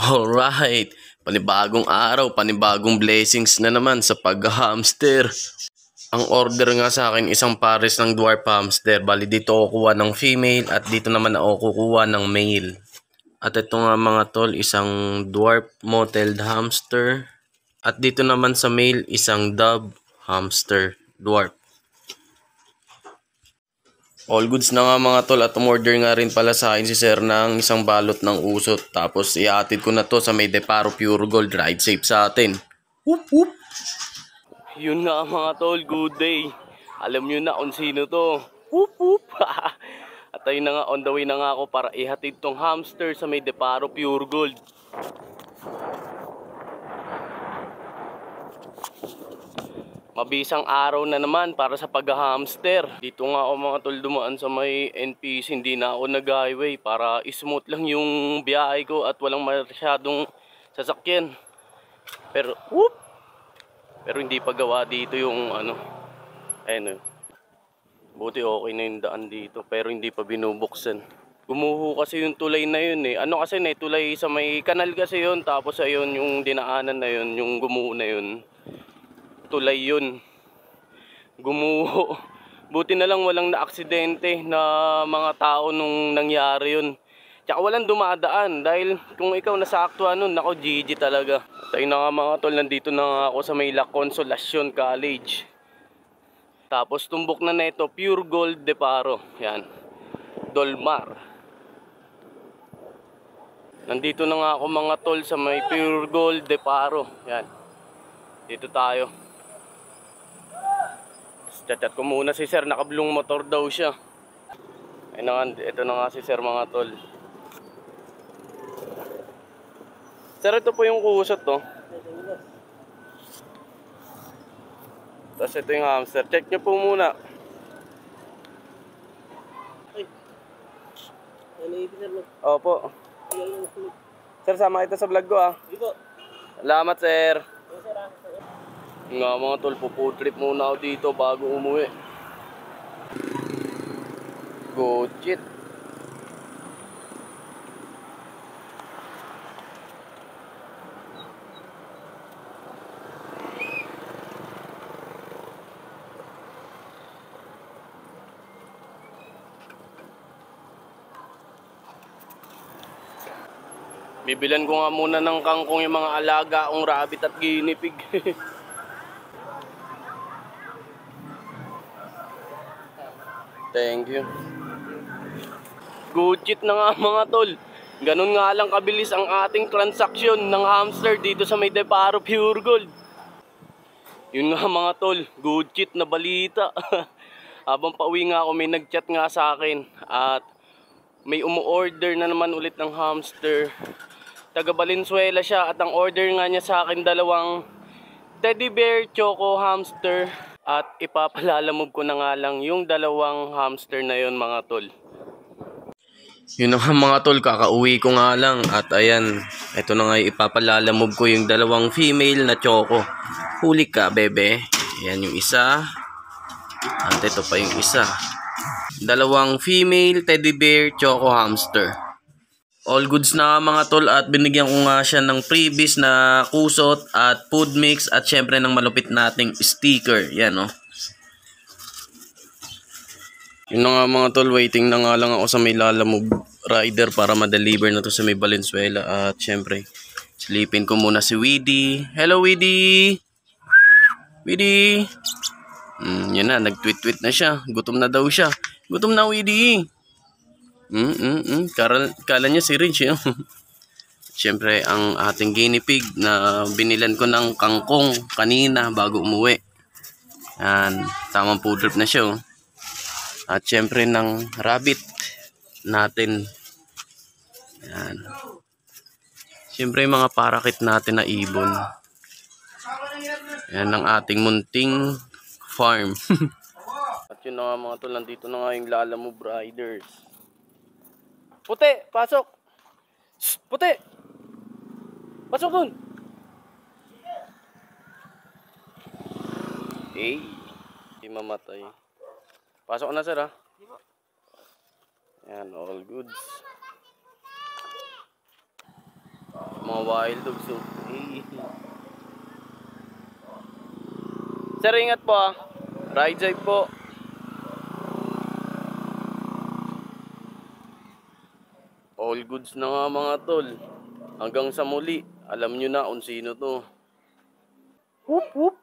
Alright, panibagong araw, panibagong blessings na naman sa pag-hamster. Ang order nga sa akin isang pares ng dwarf hamster. Bali dito ako kukuha ng female at dito naman ako kukuha ng male. At ito nga mga tol, isang dwarf mottled hamster. At dito naman sa male, isang dove hamster dwarf. All goods na nga mga tol at umorder nga rin pala sa akin si sir ng isang balot ng usot. Tapos iatid ko na to sa may Deparo Pure Gold. Ride safe sa atin. Whoop whoop. Yun nga mga tol, good day. Alam nyo na kung sino to. Whoop whoop. At ayun na nga, on the way na nga ako para ihatid tong hamster sa may Deparo Pure Gold. Mabisang araw na naman para sa pag-hamster. Dito nga ako mga tol dumaan sa may NPC, hindi na ako nag-highway para smooth lang yung biyahe ko at walang masyadong sasakyan. Pero whoop! Pero hindi pa gawa dito yung ano. Ayun. Buti okay na yung daan dito pero hindi pa binubuksan. Gumuho kasi yung tulay na yun eh. Ano kasi na tulay sa may kanal kasi yun. Tapos ayun yung dinaanan na yun, yung gumuho na yun. Tulay yun, gumuho. Buti na lang walang na-aksidente na mga tao nung nangyari yun. Tsaka walang dumadaan dahil kung ikaw nasaktuhan nun, nako GG talaga. Tayo na nga mga tol, nandito na nga ako sa may La Consolacion College. Tapos tumbok na neto, Pure Gold Deparo. Yan, Dolmar. Nandito na nga ako mga tol sa may Pure Gold Deparo. Yan, dito tayo. Chat ko muna si sir, nakablong motor daw siya. Ay na nga, ito na nga si sir mga tol. Sir, ito po yung kusot to. Tapos ito yung hamster. Check nyo po muna. Opo. Sir, sama ito sa vlog ko ah. Salamat sir. Nga mga tol, po trip muna ako dito bago umuwi. Go shit. Bibilan ko nga muna ng kangkong yung mga alaga kong rabbit at guinea pig. Thank you. Good shit na nga mga tol. Ganun nga lang kabilis ang ating transaksyon ng hamster dito sa may Deparo Pure Gold. Yun nga mga tol, good shit na balita. Habang pauwi nga ako, may nagchat nga sa akin. At may umu-order na naman ulit ng hamster. Taga Valenzuela siya at ang order nga niya sa akin dalawang teddy bear choco hamster. At ipapalalamog ko na nga lang yung dalawang hamster na yun mga tol. Yun nga mga tol, kakauwi ko nga lang. At ayan, ito na nga ipapalalamog ko yung dalawang female na choco. Huli ka bebe. Ayan yung isa. At ito pa yung isa. Dalawang female teddy bear choco hamster. All goods na mga tol at binigyan ko nga siya ng freebies na kusot at food mix at syempre ng malupit nating sticker. Yan o. Yun na nga mga tol, waiting na nga lang ako sa may Lalamove rider para ma-deliver na to sa may Valenzuela. At syempre, silipin ko muna si Weedy. Hello Weedy! Weedy! Yan na, nag-tweet-tweet na siya. Gutom na daw siya. Gutom na Weedy! Kala niya si Ridge yun. Siyempre ang ating guinea pig na binilan ko ng kangkong kanina bago umuwi. Yan, tamang food trip na siya. At siyempre ng rabbit natin. Yan. Siyempre mga parakit natin na ibon. Yan ang ating munting farm. At yun na nga mga tol, nandito na nga yung Lalamove riders. Puti, pasok. Shh, puti. Pasok dun. Hey, hindi mamatay. Pasok na sir ha. Yan, all goods. Mga wild dogs. So. Sir, ingat po ah. Ride safe po. All goods na nga mga tol. Hanggang sa muli. Alam nyo na kung sino to. Whoop whoop.